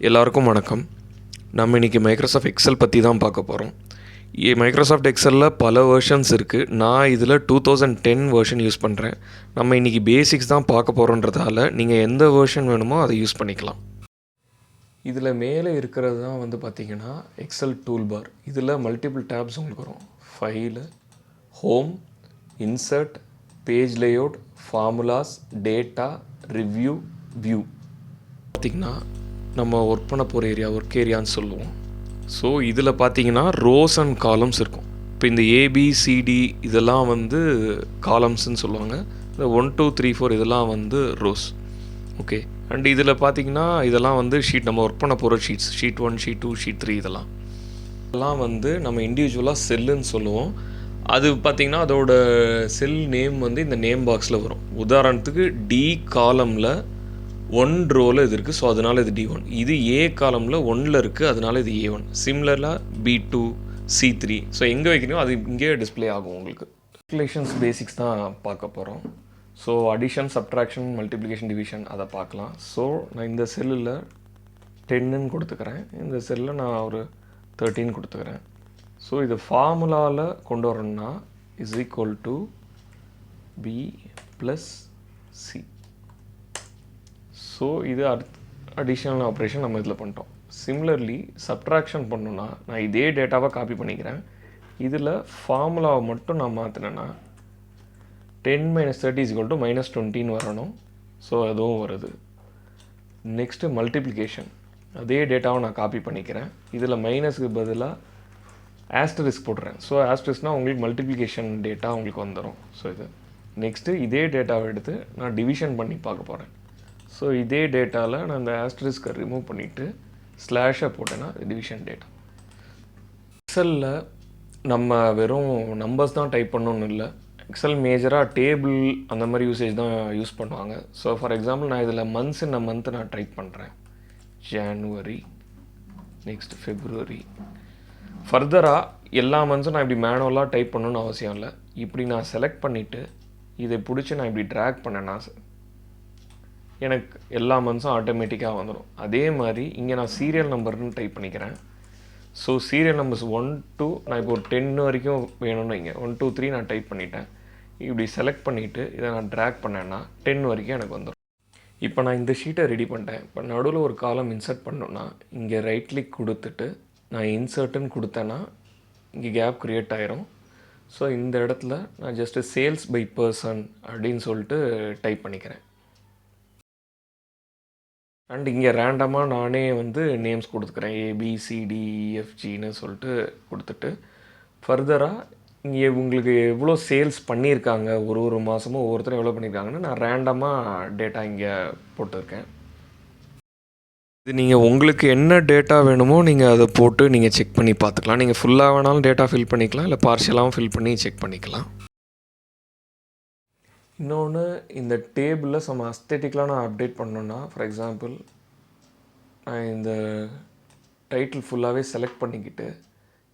எல்லாருக்கும் வணக்கம். நம்ம இன்றைக்கி மைக்ரோசாஃப்ட் எக்ஸல் பற்றி தான் பார்க்க போகிறோம். மைக்ரோசாஃப்ட் எக்ஸலில் பல வெர்ஷன்ஸ் இருக்குது. நான் இதில் 2010 வெர்ஷன் யூஸ் பண்ணுறேன். நம்ம இன்றைக்கி பேசிக்ஸ் தான் பார்க்க போகிறோன்றதால நீங்கள் எந்த வெர்ஷன் வேணுமோ அதை யூஸ் பண்ணிக்கலாம். இதில் மேலே இருக்கிறது தான் வந்து பார்த்திங்கன்னா எக்ஸல் டூல் பார். இதில் மல்டிபிள் டேப்ஸ் உங்களுக்கு வரும். File, home, insert, page layout, formulas, data, review, view. பார்த்திங்கன்னா நம்ம ஒர்க் பண்ண போகிற ஒர்க் ஏரியான்னு சொல்லுவோம். ஸோ இதில் பார்த்தீங்கன்னா ரோஸ் அண்ட் காலம்ஸ் இருக்கும். இப்போ இந்த ஏபிசிடி இதெல்லாம் வந்து காலம்ஸ்ன்னு சொல்லுவாங்க. இந்த 1 2 3 4 இதெல்லாம் வந்து ரோஸ். ஓகே. அண்ட் இதில் பார்த்தீங்கன்னா இதெல்லாம் வந்து ஷீட், நம்ம ஒர்க் பண்ண போகிற ஷீட்ஸ், ஷீட் 1, ஷீட் 2, ஷீட் 3 இதெல்லாம் வந்து நம்ம இண்டிவிஜுவலாக செல்லுன்னு சொல்லுவோம். அது பார்த்திங்கன்னா அதோட செல் நேம் வந்து இந்த நேம் பாக்ஸில் வரும். உதாரணத்துக்கு டி காலமில் 1 ரோவில் இது இருக்குது, ஸோ அதனால் இது D1. இது ஏ காலமில் 1ல் இருக்குது, அதனால் இது A1. சிம்லராக B2, C3. ஸோ எங்கே வைக்கணும் அது இங்கேயே டிஸ்பிளே ஆகும் உங்களுக்கு. கால்குலேஷன்ஸ் பேசிக்ஸ் தான் பார்க்க போகிறோம். So addition, subtraction, multiplication, division அதை பார்க்கலாம். ஸோ நான் இந்த செல்லில் 10ன்னு கொடுத்துக்கிறேன். இந்த செல்லில் நான் ஒரு 13 கொடுத்துக்கிறேன். ஸோ இது ஃபார்முலாவில் கொண்டு வரணும்னா is equal to B + C. So இது அடிஷனல் ஆப்ரேஷன் நம்ம இதில் பண்ணிட்டோம். சிமிலர்லி சப்ட்ராக்ஷன் பண்ணணுன்னா நான் இதே டேட்டாவை காப்பி பண்ணிக்கிறேன். இதில் ஃபார்முலாவை மட்டும் நான் மாற்றினேன்னா 10 - 30 = -20 வரணும். ஸோ அதுவும் வருது. நெக்ஸ்ட்டு மல்டிப்ளிகேஷன், அதே டேட்டாவை நான் காப்பி பண்ணிக்கிறேன். இதில் மைனஸுக்கு பதிலாக ஆஸ்டரிஸ்க் போடுறேன். ஸோ ஆஸ்டரிஸ்க்னால் உங்களுக்கு மல்டிப்ளிகேஷன் டேட்டா உங்களுக்கு வந்துடும். ஸோ இது நெக்ஸ்ட்டு இதே டேட்டாவை எடுத்து நான் டிவிஷன் பண்ணி பார்க்க போகிறேன். ஸோ இதே டேட்டாவில் நான் இந்த ஆஸ்டரிஸ்கை ரிமூவ் பண்ணிவிட்டு ஸ்லாஷை போட்டேன்னா டிவிஷன் டேட்டா. எக்ஸலில் நம்ம வெறும் நம்பர்ஸ் தான் டைப் பண்ணணுன்னு இல்லை. எக்ஸல் மேஜராக டேபிள் அந்த மாதிரி யூசேஜ் தான் யூஸ் பண்ணுவாங்க. ஸோ ஃபார் எக்ஸாம்பிள் நான் இதில் மந்த்து நான் டைப் பண்ணுறேன். January, next February. ஃபர்தராக எல்லா மந்த்ஸும் நான் இப்படி மேனுவலாக டைப் பண்ணணுன்னு அவசியம் இல்லை. இப்படி நான் செலக்ட் பண்ணிவிட்டு இதை பிடிச்சி நான் இப்படி ட்ராக் பண்ணேன்னா எனக்கு எல்லா மந்த்ஸும் ஆட்டோமேட்டிக்காக வந்துடும். அதே மாதிரி இங்கே நான் சீரியல் நம்பர்னு டைப் பண்ணிக்கிறேன். ஸோ சீரியல் நம்பர்ஸ் 1 to நான் இப்போ ஒரு 10 வரைக்கும் வேணும்னு இங்கே 1 2 3 நான் டைப் பண்ணிட்டேன். இப்படி செலக்ட் பண்ணிவிட்டு இதை நான் ட்ராக் பண்ணேன்னா 10 வரைக்கும் எனக்கு வந்துடும். இப்போ நான் இந்த ஷீட்டை ரெடி பண்ணிட்டேன். இப்போ நடுவில் ஒரு காலம் இன்சர்ட் பண்ணணுன்னா இங்கே ரைட் கிளிக் கொடுத்துட்டு நான் இன்சர்ட்டுன்னு கொடுத்தேன்னா இங்கே கேப் க்ரியேட் ஆயிரும். ஸோ இந்த இடத்துல நான் ஜஸ்ட்டு சேல்ஸ் பை பர்சன் அப்படின்னு சொல்லிட்டு டைப் பண்ணிக்கிறேன். அண்ட் இங்கே ரேண்டமாக நானே வந்து நேம்ஸ் கொடுத்துக்கிறேன். ABCDEFGன்னு சொல்லிட்டு கொடுத்துட்டு ஃபர்தராக இங்கே உங்களுக்கு எவ்வளோ சேல்ஸ் பண்ணியிருக்காங்க ஒரு மாதமும் ஒவ்வொருத்தரும் எவ்வளோ பண்ணியிருக்காங்கன்னு நான் ரேண்டமாக டேட்டா இங்கே போட்டிருக்கேன். இது நீங்கள் உங்களுக்கு என்ன டேட்டா வேணுமோ நீங்கள் அதை போட்டு நீங்கள் செக் பண்ணி பார்த்துக்கலாம். நீங்கள் ஃபுல்லாக வேணாலும் டேட்டா ஃபில் பண்ணிக்கலாம், இல்லை பார்ஷியலாகவும் ஃபில் பண்ணி செக் பண்ணிக்கலாம். இன்னொன்று, இந்த டேபிளில் சம் அஸ்தெட்டிக்கலாக நான் அப்டேட் பண்ணணுன்னா, ஃபார் எக்ஸாம்பிள் நான் இந்த டைட்டில் ஃபுல்லாகவே செலக்ட் பண்ணிக்கிட்டு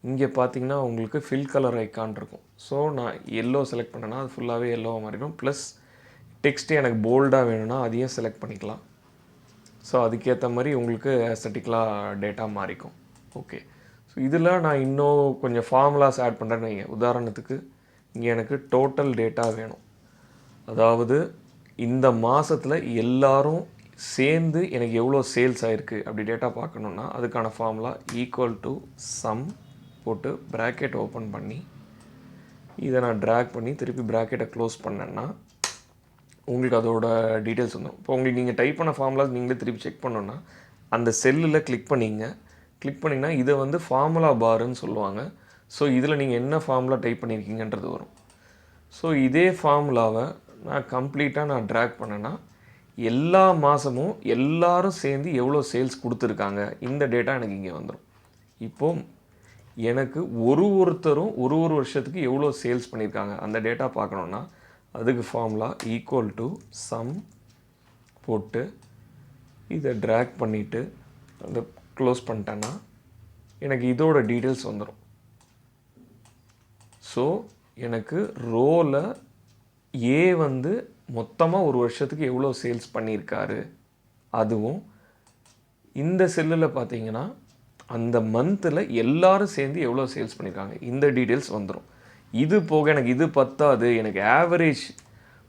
இங்கே பார்த்தீங்கன்னா உங்களுக்கு ஃபில் கலர் ஐக்கான் இருக்கும். ஸோ நான் எல்லோ செலக்ட் பண்ணேன்னா அது ஃபுல்லாகவே எல்லோவாக மாறிடும். ப்ளஸ் டெக்ஸ்ட்டு எனக்கு போல்டாக வேணும்னா அதையும் செலக்ட் பண்ணிக்கலாம். ஸோ அதுக்கேற்ற மாதிரி உங்களுக்கு அஸ்தெட்டிக்கலாக டேட்டா மாறிக்கும். ஓகே. ஸோ இதில் நான் இன்னும் கொஞ்சம் ஃபார்முலாஸ் ஆட் பண்ணுறேன்னு வைங்க. உதாரணத்துக்கு இங்கே எனக்கு டோட்டல் டேட்டா வேணும். அதாவது இந்த மாதத்தில் எல்லாரும் சேர்ந்து எனக்கு எவ்வளோ சேல்ஸ் ஆகிருக்கு அப்படி டேட்டா பார்க்கணுன்னா அதுக்கான ஃபார்முலா = சம் போட்டு ப்ராக்கெட் ஓப்பன் பண்ணி இதை நான் ட்ராக் பண்ணி திருப்பி ப்ராக்கெட்டை க்ளோஸ் பண்ணேன்னா உங்களுக்கு அதோட டீட்டெயில்ஸ் வந்துடும். இப்போ உங்களுக்கு நீங்கள் டைப் பண்ண ஃபார்முலாஸ் நீங்களே திருப்பி செக் பண்ணோன்னா அந்த செல்லில் கிளிக் பண்ணிங்கன்னா இதை வந்து ஃபார்முலா பாருன்னு சொல்லுவாங்க. ஸோ இதில் நீங்கள் என்ன ஃபார்முலா டைப் பண்ணியிருக்கீங்கன்றது வரும். ஸோ இதே ஃபார்முலாவை நான் கம்ப்ளீட்டாக நான் ட்ராக் பண்ணேன்னா எல்லா மாதமும் எல்லோரும் சேர்ந்து எவ்வளோ சேல்ஸ் கொடுத்துருக்காங்க இந்த டேட்டா எனக்கு இங்கே வந்துடும். இப்போது எனக்கு ஒருத்தரும் ஒரு வருஷத்துக்கு எவ்வளோ சேல்ஸ் பண்ணியிருக்காங்க அந்த டேட்டா பார்க்கணுன்னா அதுக்கு ஃபார்முலா = சம் போட்டு இதை ட்ராக் பண்ணிவிட்டு அதை க்ளோஸ் பண்ணிட்டேன்னா எனக்கு இதோட டீட்டெயில்ஸ் வந்துடும். ஸோ எனக்கு ரோவில் ஏ வந்து மொத்தமாக ஒரு வருஷத்துக்கு எவ்வளோ சேல்ஸ் பண்ணியிருக்காரு அதுவும் இந்த செல்லில் பார்த்தீங்கன்னா அந்த மந்தில் எல்லாரும் சேர்ந்து எவ்வளோ சேல்ஸ் பண்ணியிருக்காங்க இந்த டீட்டெயில்ஸ் வந்துடும். இது போக எனக்கு இது பத்தாது, எனக்கு ஆவரேஜ்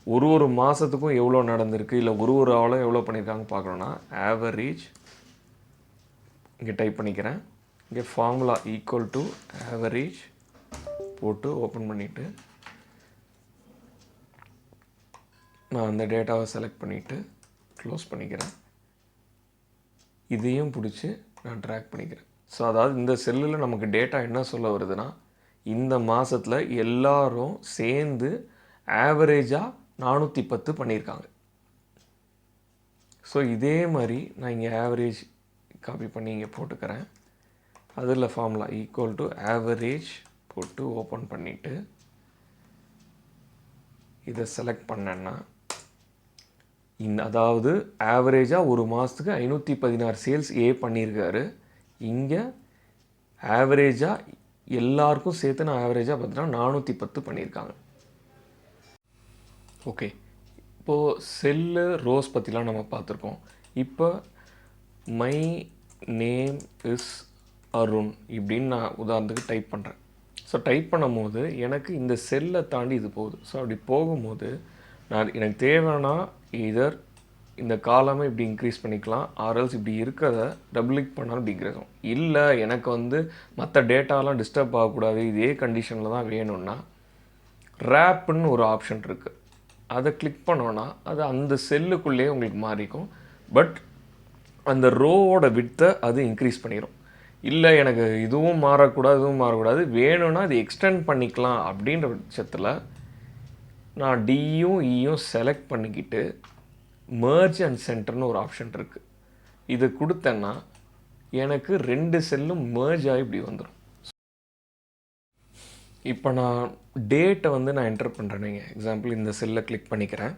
ஒரு மாதத்துக்கும் எவ்வளோ நடந்திருக்கு, இல்லை ஒரு ஆளும் எவ்வளோ பண்ணியிருக்காங்க பார்க்கணுன்னா ஆவரேஜ் இங்கே டைப் பண்ணிக்கிறேன். இங்கே ஃபார்முலா ஈக்குவல் டு ஆவரேஜ் போட்டு ஓப்பன் பண்ணிவிட்டு நான் அந்த டேட்டாவை செலக்ட் பண்ணிவிட்டு க்ளோஸ் பண்ணிக்கிறேன். இதையும் பிடிச்சி நான் ட்ராக் பண்ணிக்கிறேன். ஸோ அதாவது இந்த செல்லில் நமக்கு டேட்டா என்ன சொல்ல வருதுன்னா, இந்த மாதத்தில் எல்லாரும் சேர்ந்து ஆவரேஜாக 410 பண்ணியிருக்காங்க. ஸோ இதே மாதிரி நான் இங்கே ஆவரேஜ் காப்பி பண்ணி இங்கே போட்டுக்கிறேன். அதில் ஃபார்முலா ஈக்குவல் டு ஆவரேஜ் போட்டு ஓப்பன் பண்ணிவிட்டு இதை செலக்ட் பண்ணேன்னா அதாவது ஆவரேஜாக ஒரு மாதத்துக்கு 516 சேல்ஸ் பண்ணியிருக்காரு. இங்கே ஆவரேஜாக எல்லாருக்கும் சேர்த்து நான் ஆவரேஜாக பார்த்தீங்கன்னா 410 பண்ணியிருக்காங்க. ஓகே, இப்போது செல்லு ரோஸ் பற்றிலாம் நம்ம பார்த்துருக்கோம். இப்போ மை நேம் இஸ் அருண் இப்படின்னு நான் உதாரணத்துக்கு டைப் பண்ணுறேன். ஸோ டைப் பண்ணும்போது எனக்கு இந்த செல்லை தாண்டி இது போகுது. ஸோ அப்படி போகும்போது எனக்கு தேவைன்னா இதர் இந்த காலமை இப்படி இன்க்ரீஸ் பண்ணிக்கலாம், ஆர்எல்ஸ் இப்படி இருக்கிறத டபுள் கிளிக் பண்ணாலும் இப்படி இன்க்ரீஸ் ஆகும். இல்லை எனக்கு மற்ற டேட்டாலாம் டிஸ்டர்ப் ஆகக்கூடாது, இதே கண்டிஷனில் தான் வேணும்னா ரேப்புன்னு ஒரு ஆப்ஷன் இருக்குது. அதை கிளிக் பண்ணோன்னா அது அந்த செல்லுக்குள்ளேயே உங்களுக்கு மாறிக்கும். பட் அந்த ரோவோட விட்த்தை அது இன்க்ரீஸ் பண்ணிடும். இல்லை எனக்கு இதுவும் மாறக்கூடாது வேணும்னா இது எக்ஸ்டெண்ட் பண்ணிக்கலாம் அப்படின்ற பட்சத்தில் நான் டியும் இயும் செலக்ட் பண்ணிக்கிட்டு merge அண்ட் சென்டர்னு ஒரு ஆப்ஷன் இருக்குது. இது கொடுத்தேன்னா எனக்கு 2 செல்லும் merge ஆகி இப்படி வந்துடும். இப்போ நான் டேட்டை நான் என்டர் பண்ணுறேன்னு எக்ஸாம்பிள் இந்த செல்லை கிளிக் பண்ணிக்கிறேன்.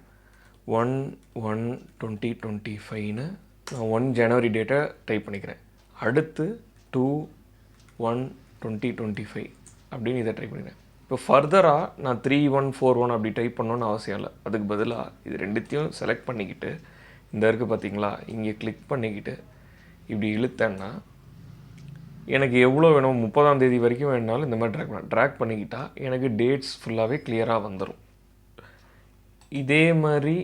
1/1/2025ன்னு நான் 1 ஜனவரி டேட்டை டைப் பண்ணிக்கிறேன். அடுத்து 2/1/2025 அப்படின்னு இதை டைப் பண்ணிக்கிறேன். இப்போ ஃபர்தராக நான் 3141 அப்படி டைப் பண்ணணுன்னு அவசியம் இல்லை. அதுக்கு பதிலாக இது ரெண்டுத்தையும் செலக்ட் பண்ணிக்கிட்டு இந்த இருக்குது பார்த்தீங்களா, இங்கே கிளிக் பண்ணிக்கிட்டு இப்படி இழுத்தேன்னா எனக்கு எவ்வளோ வேணும் 30ஆம் தேதி வரைக்கும் வேணுனாலும் இந்த மாதிரி ட்ராக் பண்ணிக்கிட்டால் எனக்கு டேட்ஸ் ஃபுல்லாகவே கிளியராக வந்துடும். இதே மாதிரி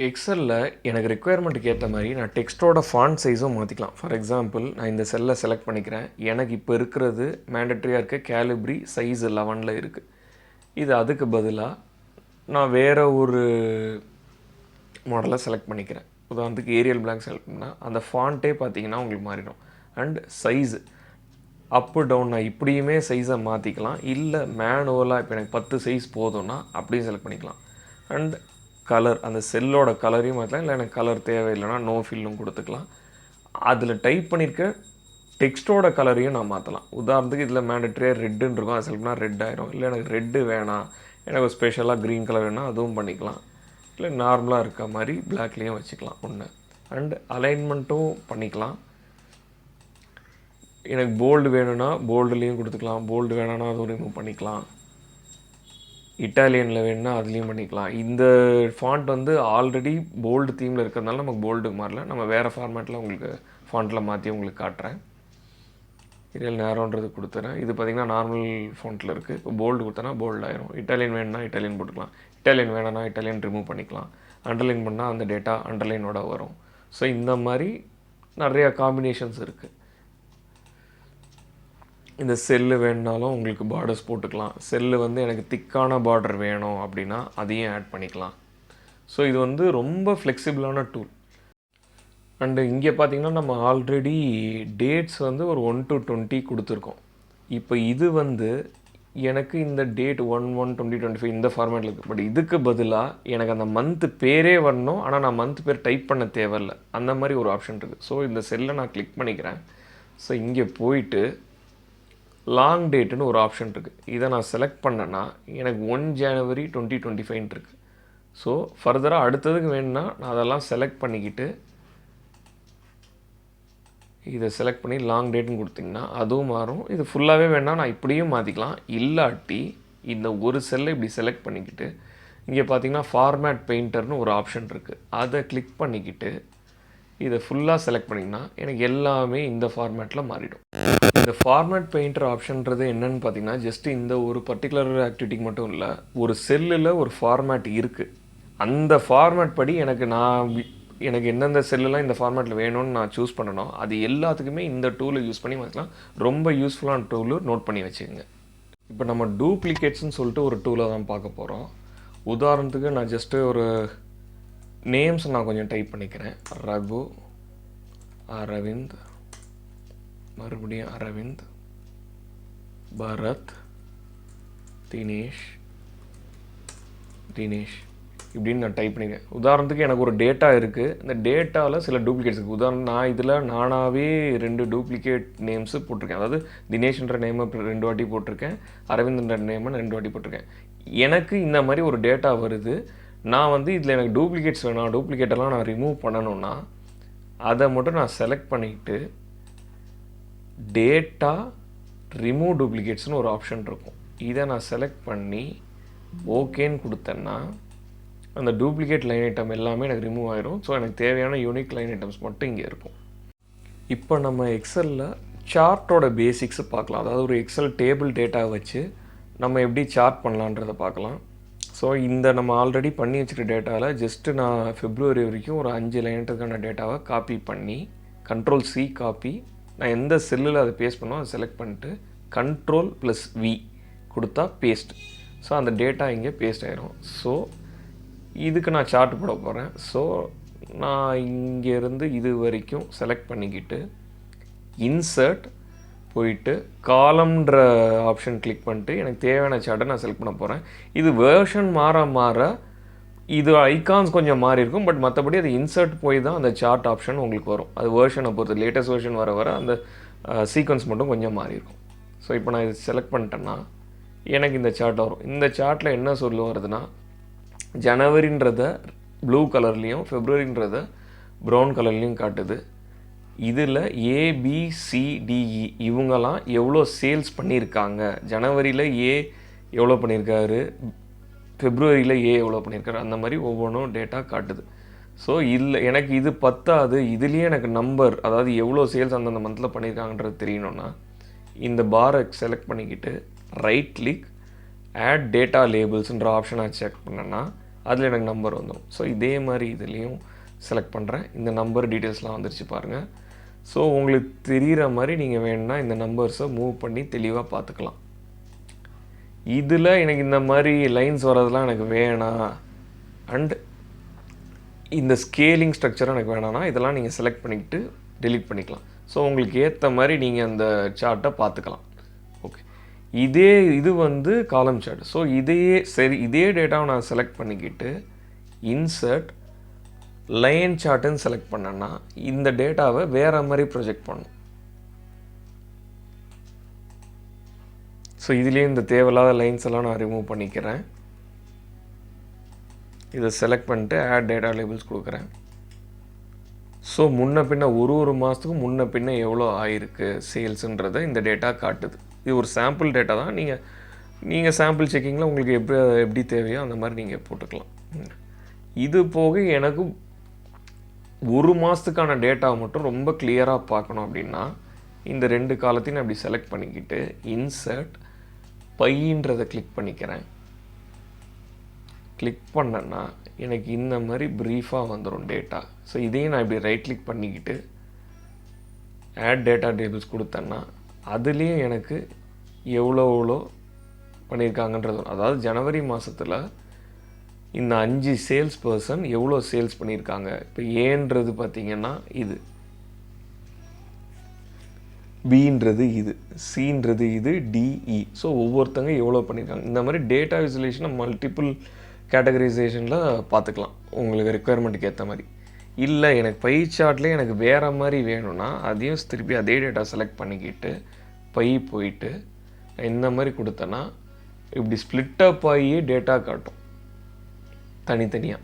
எக்ஸலில் எனக்கு ரெக்குயர்மெண்ட்டுக்கு ஏற்ற மாதிரி நான் டெக்ஸ்ட்டோட ஃபாண்ட் சைஸும் மாற்றிக்கலாம். ஃபார் எக்ஸாம்பிள் நான் இந்த செல்லை செலக்ட் பண்ணிக்கிறேன். எனக்கு இப்போ இருக்கிறது மேண்டட்ரியாக இருக்க கேலிப்ரி சைஸ் 11 இருக்குது. இது அதுக்கு பதிலாக நான் வேறு ஒரு மாடலை செலக்ட் பண்ணிக்கிறேன். உதாரணத்துக்கு ஏரியல் பிளாக் செலக்ட் பண்ணால் அந்த ஃபாண்ட்டே பார்த்தீங்கன்னா உங்களுக்கு மாறிடும். அண்ட் சைஸு அப்பு டவுன் நான் இப்படியுமே சைஸை மாற்றிக்கலாம். இல்லை மேனுவலாக இப்போ எனக்கு 10 சைஸ் போதும்னா அப்படியும் செலக்ட் பண்ணிக்கலாம். அண்ட் கலர் அந்த செல்லோட கலரையும் மாற்றலாம். இல்லை எனக்கு கலர் தேவையில்லைனா நோ ஃபில்லும் கொடுத்துக்கலாம். அதில் டைப் பண்ணியிருக்க டெக்ஸ்ட்டோட கலரையும் நான் மாற்றலாம். உதாரணத்துக்கு இதில் மேண்டட்ரியாக ரெட்டுன்னு இருக்கும், அது செலக்ட் பண்ணால் ரெட் ஆயிரும். இல்லை எனக்கு ரெட்டு வேணாம், எனக்கு ஸ்பெஷலாக க்ரீன் கலர் வேணால் அதுவும் பண்ணிக்கலாம். இல்லை நார்மலாக இருக்க மாதிரி பிளாக்லேயும் வச்சுக்கலாம் ஒன்று. அண்ட் அலைன்மெண்ட்டும் பண்ணிக்கலாம். எனக்கு போல்டு வேணும்னா போல்டுலேயும் கொடுத்துக்கலாம், போல்டு வேணான்னா அதுவும் ரிமூவ் பண்ணிக்கலாம். இட்டாலியனில் வேணுன்னா அதுலேயும் பண்ணிக்கலாம். இந்த ஃபாண்ட் ஆல்ரெடி போல்டு தீமில் இருக்கிறதுனால நமக்கு போல்டுக்கு மாறல. நம்ம வேறு ஃபார்மேட்டில் உங்களுக்கு ஃபாண்ட்டில் மாற்றி உங்களுக்கு காட்டுறேன். இதில் நேரோன்றது கொடுத்துறேன். இது பார்த்திங்கன்னா நார்மல் ஃபாண்ட்டில் இருக்குது. இப்போ போல்டு கொடுத்தனா போல்டு ஆயிரும். இட்டாலியன் வேணுன்னா இட்டாலியன் போட்டுக்கலாம், இட்டாலியன் வேணும்னா இட்டாலியன் ரிமூவ் பண்ணிக்கலாம். அண்டர்லைன் பண்ணால் அந்த டேட்டா அண்டர்லைனோட வரும். ஸோ இந்த மாதிரி நிறையா காம்பினேஷன்ஸ் இருக்குது. இந்த செல்லு வேணுனாலும் உங்களுக்கு பார்டர்ஸ் போட்டுக்கலாம். செல்லு எனக்கு திக்கான பார்டர் வேணும் அப்படின்னா அதையும் ஆட் பண்ணிக்கலாம். ஸோ இது ரொம்ப ஃப்ளெக்சிபிளான டூல். அண்டு இங்கே பார்த்திங்கன்னா நம்ம ஆல்ரெடி டேட்ஸ் ஒரு 1 to 20 கொடுத்துருக்கோம். இப்போ இது எனக்கு இந்த டேட் 1/1/2025 இந்த ஃபார்மேட்டில் இருக்குது. பட் இதுக்கு பதிலாக எனக்கு அந்த மந்த்து பேரே வரணும், ஆனால் நான் மந்த் பேர் டைப் பண்ண தேவையில்லை. அந்த மாதிரி ஒரு ஆப்ஷன் இருக்குது. ஸோ இந்த செல்லை நான் கிளிக் பண்ணிக்கிறேன். ஸோ இங்கே போயிட்டு லாங் டேட்டுன்னு ஒரு ஆப்ஷன் இருக்குது. இதை நான் செலக்ட் பண்ணேன்னா எனக்கு 1 January 2025 இருக்குது. ஸோ ஃபர்தராக அடுத்ததுக்கு வேணும்னா நான் அதெல்லாம் செலக்ட் பண்ணிக்கிட்டு இதை செலக்ட் பண்ணி லாங் டேட்டுன்னு கொடுத்திங்கன்னா அதுவும் மாறும். இது ஃபுல்லாகவே வேணால் நான் இப்படியும் மாற்றிக்கலாம். இல்லாட்டி இந்த ஒரு செல்லை இப்படி செலக்ட் பண்ணிக்கிட்டு இங்கே பார்த்திங்கன்னா ஃபார்மேட் பெயிண்டர்னு ஒரு ஆப்ஷன் இருக்குது. அதை கிளிக் பண்ணிக்கிட்டு இதை ஃபுல்லாக செலக்ட் பண்ணிங்கன்னா எனக்கு எல்லாமே இந்த ஃபார்மேட்டில் மாறிடும். இந்த ஃபார்மேட் பெயிண்டர் ஆப்ஷன்றது என்னென்னு பார்த்தீங்கன்னா, ஜஸ்ட் இந்த ஒரு பர்டிகுலர் ஆக்டிவிட்டிக்கு மட்டும் இல்லை, ஒரு செல்லில் ஒரு ஃபார்மேட் இருக்குது, அந்த ஃபார்மேட் படி எனக்கு எந்தெந்த செல்லுலாம் இந்த ஃபார்மேட்டில் வேணும்னு நான் சூஸ் பண்ணணும், அது எல்லாத்துக்குமே இந்த டூலை யூஸ் பண்ணி வச்சுக்கலாம். ரொம்ப யூஸ்ஃபுல்லான டூலு, நோட் பண்ணி வச்சுக்கோங்க. இப்போ நம்ம டூப்ளிகேட்ஸ்னு சொல்லிட்டு ஒரு டூலை தான் பார்க்க போகிறோம். உதாரணத்துக்கு நான் ஜஸ்ட்டு ஒரு நேம்ஸ் நான் கொஞ்சம் டைப் பண்ணிக்கிறேன். ரகு, அரவிந்த், மறுபடியும் அரவிந்த், பரத், தினேஷ் இப்படின்னு நான் டைப் பண்ணிக்கிறேன். உதாரணத்துக்கு எனக்கு ஒரு டேட்டா இருக்குது, இந்த டேட்டாவில் சில டூப்ளிகேட்ஸ் இருக்குது. உதாரணம் நான் இதில் நானாகவே 2 டூப்ளிகேட் நேம்ஸு போட்டிருக்கேன். அதாவது தினேஷ்ன்ற நேமை 2 வாட்டி போட்டிருக்கேன், அரவிந்த்ன்ற நேமை 2 வாட்டி போட்டிருக்கேன். எனக்கு இந்த மாதிரி ஒரு டேட்டா வருது, நான் இதில் எனக்கு டூப்ளிகேட்ஸ் வேணும், டூப்ளிகேட்டெல்லாம் நான் ரிமூவ் பண்ணணும்னா அதை மட்டும் நான் செலக்ட் பண்ணிக்கிட்டு டேட்டா ரிமூவ் டூப்ளிகேட்ஸ்னு ஒரு ஆப்ஷன் இருக்கும், இதை நான் செலக்ட் பண்ணி ஓகேன்னு கொடுத்தேன்னா அந்த டூப்ளிகேட் லைன் ஐட்டம் எல்லாமே எனக்கு ரிமூவ் ஆயிரும். ஸோ எனக்கு தேவையான யூனிக் லைன் ஐட்டம்ஸ் மட்டும் இங்கே இருக்கும். இப்போ நம்ம எக்ஸலில் சார்ட்டோட பேசிக்ஸு பார்க்கலாம். அதாவது ஒரு எக்ஸல் டேபிள் டேட்டா வச்சு நம்ம எப்படி சார்ட் பண்ணலான்றதை பார்க்கலாம். ஸோ இந்த நம்ம ஆல்ரெடி பண்ணி வச்சுருக்க டேட்டாவில் ஜஸ்ட்டு நான் February வரைக்கும் ஒரு 5 லைனுக்கான டேட்டாவை காப்பி பண்ணி Ctrl+C காப்பி, நான் எந்த செல்லில் அதை பேஸ்ட் பண்ணோம் அதை செலக்ட் பண்ணிட்டு Ctrl+V கொடுத்தா பேஸ்ட். ஸோ அந்த டேட்டா இங்கே பேஸ்ட் ஆகிரும். ஸோ இதுக்கு நான் சார்ட் போட போகிறேன். ஸோ நான் இங்கேருந்து இது வரைக்கும் செலக்ட் பண்ணிக்கிட்டு இன்சர்ட் போயிட்டு காலம்ன்ற ஆப்ஷன் கிளிக் பண்ணிட்டு எனக்கு தேவையான சார்ட்டை நான் செலக்ட் பண்ண போகிறேன். இது வேர்ஷன் மாற இது ஐகான்ஸ் கொஞ்சம் மாறி இருக்கும், பட் மற்றபடி அது இன்சர்ட் போய் தான் அந்த சார்ட் ஆப்ஷன் உங்களுக்கு வரும். அது வேர்ஷனை பொறுத்து, லேட்டஸ்ட் வேர்ஷன் வர அந்த சீக்வன்ஸ் மட்டும் கொஞ்சம் மாறி இருக்கும். ஸோ இப்போ நான் இது செலக்ட் பண்ணிட்டேன்னா எனக்கு இந்த சார்ட் வரும். இந்த சார்ட்டில் என்ன சொல்ல வருதுன்னா, ஜனவரின்றத ப்ளூ கலர்லேயும் ஃபெப்ரவரின்றத ப்ரௌன் கலர்லேயும் காட்டுது. இதில் ABCDE இவங்கெல்லாம் எவ்வளோ சேல்ஸ் பண்ணியிருக்காங்க, ஜனவரியில் A எவ்வளோ பண்ணியிருக்காரு, ஃபெப்ரவரியில் A எவ்வளோ பண்ணியிருக்காரு, அந்த மாதிரி ஒவ்வொன்றும் டேட்டா காட்டுது. ஸோ எனக்கு இது பத்தாது, இதுலேயே எனக்கு நம்பர், அதாவது எவ்வளோ சேல்ஸ் அந்தந்த மந்தில் பண்ணியிருக்காங்கன்றது தெரியணும்னா இந்த பாரை செலக்ட் பண்ணிக்கிட்டு ரைட் கிளிக் ஆட் டேட்டா லேபிள்ஸ்ன்ற ஆப்ஷனை செக் பண்ணேன்னா அதில் எனக்கு நம்பர் வந்துடும். ஸோ இதே மாதிரி இதுலேயும் செலக்ட் பண்ணுறேன். இந்த நம்பர் டீட்டெயில்ஸ்லாம் வந்துருச்சு பாருங்கள். ஸோ உங்களுக்கு தெரிகிற மாதிரி நீங்கள் வேணும்னா இந்த நம்பர்ஸை மூவ் பண்ணி தெளிவாக பார்த்துக்கலாம். இதில் எனக்கு இந்த மாதிரி லைன்ஸ் வரதெல்லாம் எனக்கு வேணாம், அண்ட் இந்த ஸ்கேலிங் ஸ்ட்ரக்சரும் எனக்கு வேணாம்னா இதெல்லாம் நீங்கள் செலக்ட் பண்ணிக்கிட்டு டெலீட் பண்ணிக்கலாம். ஸோ உங்களுக்கு ஏற்ற மாதிரி நீங்கள் அந்த சார்ட்டை பார்த்துக்கலாம். ஓகே, இது காலம் சார்ட். ஸோ இதே டேட்டாவை நான் செலக்ட் பண்ணிக்கிட்டு இன்சர்ட் லைன் சார்ட்டுன்னு செலக்ட் பண்ணேன்னா இந்த டேட்டாவை வேறு மாதிரி ப்ரொஜெக்ட் பண்ணும். ஸோ இதுலேயே இந்த தேவையில்லாத லைன்ஸ் எல்லாம் நான் ரிமூவ் பண்ணிக்கிறேன். இதை செலக்ட் பண்ணிட்டு ஆட் டேட்டா லேபிள்ஸ் கொடுக்குறேன். ஸோ முன்ன பின்ன ஒரு மாதத்துக்கு முன்ன பின்ன எவ்வளோ ஆயிருக்கு சேல்ஸுன்றதை இந்த டேட்டா காட்டுது. இது ஒரு சாம்பிள் டேட்டா தான். நீங்கள் சாம்பிள் செக்கிங்கில் உங்களுக்கு எப்படி தேவையோ அந்த மாதிரி நீங்கள் போட்டுக்கலாம். இது போக எனக்கு ஒரு மாதத்துக்கான டேட்டாவை மட்டும் ரொம்ப கிளியராக பார்க்கணும் அப்படின்னா இந்த 2 காலத்தையும் நான் அப்படி செலக்ட் பண்ணிக்கிட்டு இன்சர்ட் பைன்றதை கிளிக் பண்ணிக்கிறேன். கிளிக் பண்ணேன்னா எனக்கு இந்த மாதிரி ப்ரீஃபாக வந்துடும் டேட்டா. ஸோ இதையும் நான் இப்படி ரைட் கிளிக் பண்ணிக்கிட்டு ஆட் டேட்டா டேபிள்ஸ் கொடுத்தேன்னா அதுலேயும் எனக்கு எவ்வளோ பண்ணியிருக்காங்கன்றது, அதாவது ஜனவரி மாதத்தில் இந்த 5 சேல்ஸ் பர்சன் எவ்வளோ சேல்ஸ் பண்ணியிருக்காங்க. இப்போ ஏன்றது பார்த்திங்கன்னா இது, பின்றது இது, சின்றது இது, டிஇ. ஸோ ஒவ்வொருத்தங்க எவ்வளோ பண்ணியிருக்காங்க. இந்த மாதிரி டேட்டா விசுவலைசேஷனை மல்டிபிள் கேட்டகரைசேஷனில் பார்த்துக்கலாம் உங்களுக்கு ரெக்குயர்மெண்ட்டுக்கு ஏற்ற மாதிரி. இல்லை எனக்கு பை சார்ட்லேயே எனக்கு வேறு மாதிரி வேணும்னா அதையும் திருப்பி அதே டேட்டா செலக்ட் பண்ணிக்கிட்டு பை போயிட்டு இந்த மாதிரி கொடுத்தேன்னா இப்படி ஸ்ப்ளிட்டப் ஆகி டேட்டா காட்டும் தனித்தனியாக.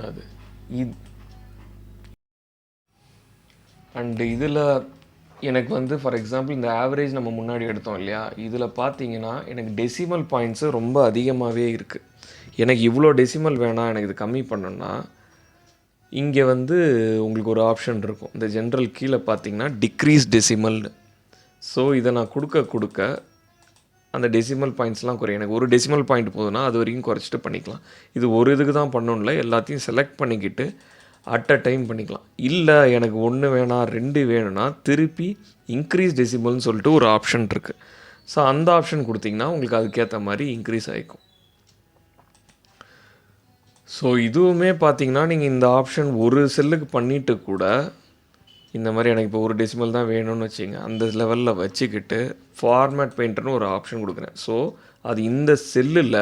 அது அண்டு இதில் எனக்கு ஃபார் எக்ஸாம்பிள் இந்த ஆவரேஜ் நம்ம முன்னாடி எடுத்தோம் இல்லையா, இதில் பார்த்தீங்கன்னா எனக்கு டெசிமல் பாயிண்ட்ஸு ரொம்ப அதிகமாகவே இருக்குது. எனக்கு இவ்வளோ டெசிமல் வேணாம், எனக்கு இது கம்மி பண்ணணுன்னா இங்கே வந்து உங்களுக்கு ஒரு ஆப்ஷன் இருக்கும். இந்த ஜென்ரல் கீழே பார்த்தீங்கன்னா டிக்ரீஸ் டெசிமல்னு. ஸோ இதை நான் கொடுக்க அந்த டெசிமல் பாயிண்ட்ஸ்லாம் குறையும். எனக்கு ஒரு டெசிமல் பாயிண்ட் போதுன்னா அது வரைக்கும் குறைச்சிட்டு பண்ணிக்கலாம். இது ஒரு இதுக்கு தான் பண்ணணும்ல, எல்லாத்தையும் செலக்ட் பண்ணிக்கிட்டு அட் அ டைம் பண்ணிக்கலாம். இல்லை எனக்கு 1 வேணாம் 2 வேணும்னா திருப்பி இன்க்ரீஸ் டெசிமல்னு சொல்லிட்டு ஒரு ஆப்ஷன் இருக்குது. ஸோ அந்த ஆப்ஷன் கொடுத்திங்கன்னா உங்களுக்கு அதுக்கேற்ற மாதிரி இன்க்ரீஸ் ஆகிக்கும். ஸோ இதுவுமே பார்த்தீங்கன்னா நீங்கள் இந்த ஆப்ஷன் ஒரு செல்லுக்கு பண்ணிவிட்டு கூட இந்த மாதிரி எனக்கு இப்போ ஒரு டெசிமல் தான் வேணும்னு வச்சுங்க, அந்த லெவலில் வச்சுக்கிட்டு ஃபார்மேட் பெயிண்டர்னு ஒரு ஆப்ஷன் கொடுக்குறேன். ஸோ அது இந்த செல்லில்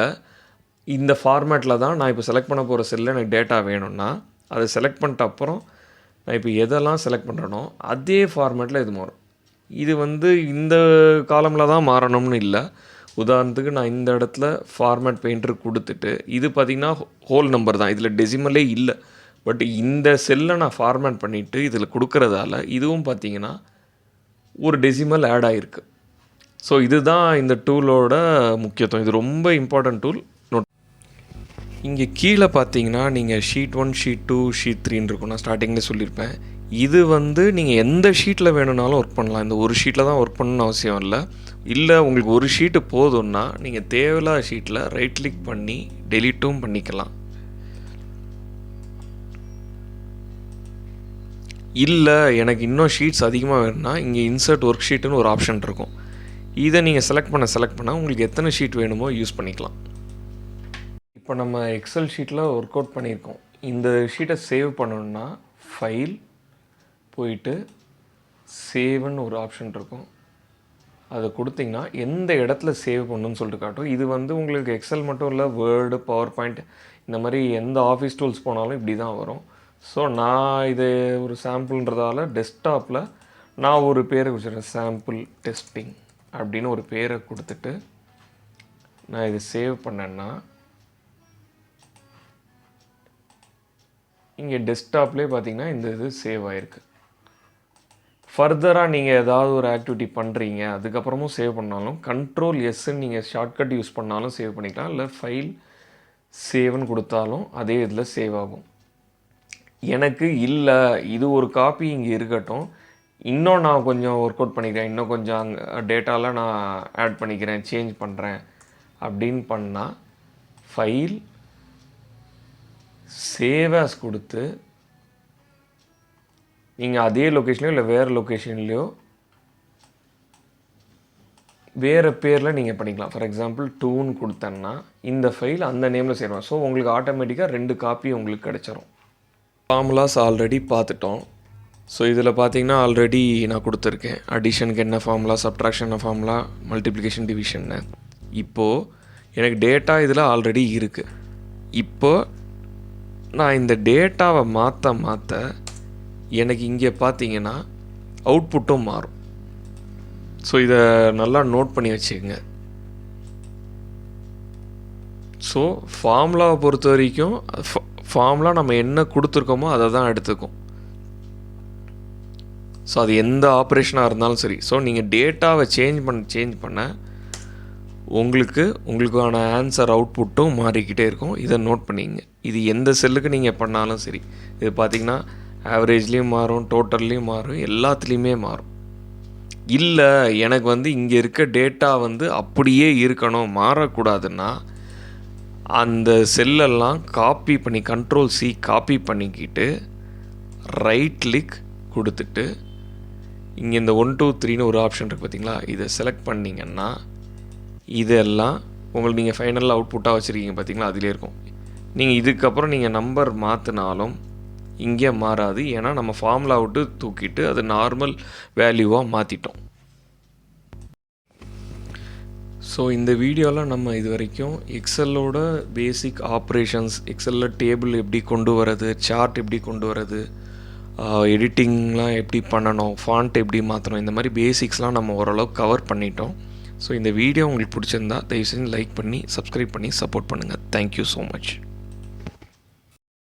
இந்த ஃபார்மேட்டில் தான் நான் இப்போ செலக்ட் பண்ண போகிற செல்லில் எனக்கு டேட்டா வேணும்னா அதை செலக்ட் பண்ணிட்ட அப்புறம் நான் இப்போ எதெல்லாம் செலக்ட் பண்ணுறனோ அதே ஃபார்மேட்டில் இது மாறும். இது வந்து இந்த காலமில் தான் மாறணும்னு இல்லை. உதாரணத்துக்கு நான் இந்த இடத்துல ஃபார்மேட் பெயிண்டர் கொடுத்துட்டு இது பார்த்திங்கன்னா ஹோல் நம்பர் தான், இதில் டெசிமலே இல்லை. பட் இந்த செல்லை நான் ஃபார்மேட் பண்ணிவிட்டு இதில் கொடுக்குறதால இதுவும் பார்த்திங்கன்னா ஒரு டெசிமல் ஆட் ஆகிருக்கு. ஸோ இதுதான் இந்த டூலோட முக்கியத்துவம். இது ரொம்ப இம்பார்ட்டன்ட் டூல். இங்கே கீழே பார்த்தீங்கன்னா நீங்கள் ஷீட் 1 ஷீட் 2 ஷீட் 3ன்னு இருக்கும். நான் ஸ்டார்டிங்கில் சொல்லியிருப்பேன். இது வந்து நீங்கள் எந்த ஷீட்டில் வேணும்னாலும் ஒர்க் பண்ணலாம். இந்த ஒரு ஷீட்டில் தான் ஒர்க் பண்ணணும்னு அவசியம் இல்லை உங்களுக்கு ஒரு ஷீட்டு போதும்னா நீங்கள் தேவையில்லாத ஷீட்டில் ரைட் கிளிக் பண்ணி டெலீட்டும் பண்ணிக்கலாம். இல்லை எனக்கு இன்னும் ஷீட்ஸ் அதிகமாக வேணும்னா இங்கே இன்சர்ட் ஒர்க் ஷீட்டுன்னு ஒரு ஆப்ஷன் இருக்கும். இதை நீங்கள் செலக்ட் பண்ண உங்களுக்கு எத்தனை ஷீட் வேணுமோ யூஸ் பண்ணிக்கலாம். இப்போ நம்ம எக்ஸல் ஷீட்டில் ஒர்க் அவுட் பண்ணியிருக்கோம். இந்த ஷீட்டை சேவ் பண்ணணுன்னா ஃபைல் போயிட்டு சேவ்னு ஒரு ஆப்ஷன் இருக்கும். அதை கொடுத்திங்கன்னா எந்த இடத்துல சேவ் பண்ணணுன்னு சொல்லிட்டு காட்டும். இது வந்து உங்களுக்கு எக்ஸல் மட்டும் இல்லை, வேர்டு, பவர் பாயிண்ட் இந்த மாதிரி எந்த ஆஃபீஸ் டூல்ஸ் போனாலும் இப்படி தான் வரும். ஸோ நான் இது ஒரு சாம்பிள்ன்றதால டெஸ்க்டாப்பில் நான் ஒரு பேரை கொடுத்துருக்கேன், சாம்பிள் டெஸ்டிங் அப்படின்னு ஒரு பேரை கொடுத்துட்டு நான் இது சேவ் பண்ணேன்னா இங்கே டெஸ்க்டாப்லேயே பார்த்தீங்கன்னா இந்த இது சேவ் ஆகிருக்கு. ஃபர்தராக நீங்கள் ஏதாவது ஒரு ஆக்டிவிட்டி பண்ணுறீங்க அதுக்கப்புறமும் சேவ் பண்ணாலும் கண்ட்ரோல் எஸ்ன்னு நீங்கள் ஷார்ட்கட் யூஸ் பண்ணாலும் சேவ் பண்ணிக்கலாம். இல்லை ஃபைல் சேவ்னு கொடுத்தாலும் அதே இதில் சேவ் ஆகும். எனக்கு இல்லை இது ஒரு காப்பி இங்கே இருக்கட்டும், இன்னும் நான் கொஞ்சம் ஒர்க் அவுட் பண்ணிக்கிறேன், இன்னும் கொஞ்சம் அங்கே டேட்டாவில் நான் ஆட் பண்ணிக்கிறேன், சேஞ்ச் பண்ணுறேன் அப்படின்னு பண்ணால் ஃபைல் சேவ் ஆஸ் கொடுத்து நீங்கள் அதே லொக்கேஷன்லையோ இல்லை வேறு லொக்கேஷன்லையோ வேறு பேரில் நீங்கள் பண்ணிக்கலாம். ஃபார் எக்ஸாம்பிள் 2ன்னு கொடுத்தேன்னா இந்த ஃபைல் அந்த நேமில் சேரும். ஸோ உங்களுக்கு ஆட்டோமேட்டிக்காக 2 காப்பி உங்களுக்கு கிடச்சிரும். ஃபார்முலாஸ் ஆல்ரெடி பார்த்துட்டோம். ஸோ இதில் பார்த்தீங்கன்னா ஆல்ரெடி நான் கொடுத்துருக்கேன். அடிஷனுக்கு என்ன ஃபார்முலா, சப்ட்ராக்ஷன் என்ன ஃபார்முலா, மல்டிப்ளிகேஷன் டிவிஷன்னு. இப்போது எனக்கு டேட்டா இதில் ஆல்ரெடி இருக்குது. இப்போது நான் இந்த டேட்டாவை மாற்ற எனக்கு இங்கே பார்த்தீங்கன்னா அவுட்புட்டும் மாறும். ஸோ இதை நல்லா நோட் பண்ணி வச்சுக்கோங்க. ஸோ ஃபார்முலாவை பொறுத்த வரைக்கும் ஃபார்முலா நம்ம என்ன கொடுத்துருக்கோமோ அதை தான் எடுத்துக்கும். ஸோ அது எந்த ஆப்ரேஷனாக இருந்தாலும் சரி. ஸோ நீங்கள் டேட்டாவை சேஞ்ச் பண்ண உங்களுக்கான ஆன்சர் அவுட்புட்டும் மாறிக்கிட்டே இருக்கும். இதை நோட் பண்ணிங்க. இது எந்த செல்லுக்கு நீங்கள் பண்ணாலும் சரி. இது பார்த்திங்கன்னா ஆவரேஜ்லேயும் மாறும், டோட்டல்லையும் மாறும், எல்லாத்துலேயுமே மாறும். இல்லை எனக்கு வந்து இங்கே இருக்க டேட்டா வந்து அப்படியே இருக்கணும், மாறக்கூடாதுன்னா அந்த செல்லெல்லாம் காப்பி பண்ணி கண்ட்ரோல் C காப்பி பண்ணிக்கிட்டு ரைட் கிளிக் கொடுத்துட்டு இங்கே இந்த 1 2 3ன்னு ஒரு ஆப்ஷன் இருக்குது பார்த்தீங்களா, இதை செலக்ட் பண்ணிங்கன்னா இதெல்லாம் உங்களுக்கு நீங்கள் ஃபைனலாக அவுட்புட்டாக வச்சுருக்கீங்க பார்த்தீங்களா, அதிலே இருக்கும். நீங்கள் இதுக்கப்புறம் நீங்கள் நம்பர் மாற்றினாலும் இங்கே மாறாது. ஏன்னா நம்ம ஃபார்முலா விட்டு தூக்கிட்டு அது நார்மல் வேல்யூவாக மாற்றிட்டோம். ஸோ இந்த வீடியோவில் நம்ம இது வரைக்கும் எக்ஸலோட பேசிக் ஆப்ரேஷன்ஸ், எக்ஸலில் டேபிள் எப்படி கொண்டு வரது, சார்ட் எப்படி கொண்டு வரது, எடிட்டிங்லாம் எப்படி பண்ணணும், ஃபாண்ட் எப்படி மாற்றணும், இந்த மாதிரி பேசிக்ஸ்லாம் நம்ம ஓரளவுக்கு கவர் பண்ணிட்டோம். ஸோ இந்த வீடியோ உங்களுக்கு பிடிச்சிருந்தா தயவு செஞ்சு லைக் பண்ணி சப்ஸ்கிரைப் பண்ணி சப்போர்ட் பண்ணுங்கள். Thank you so much.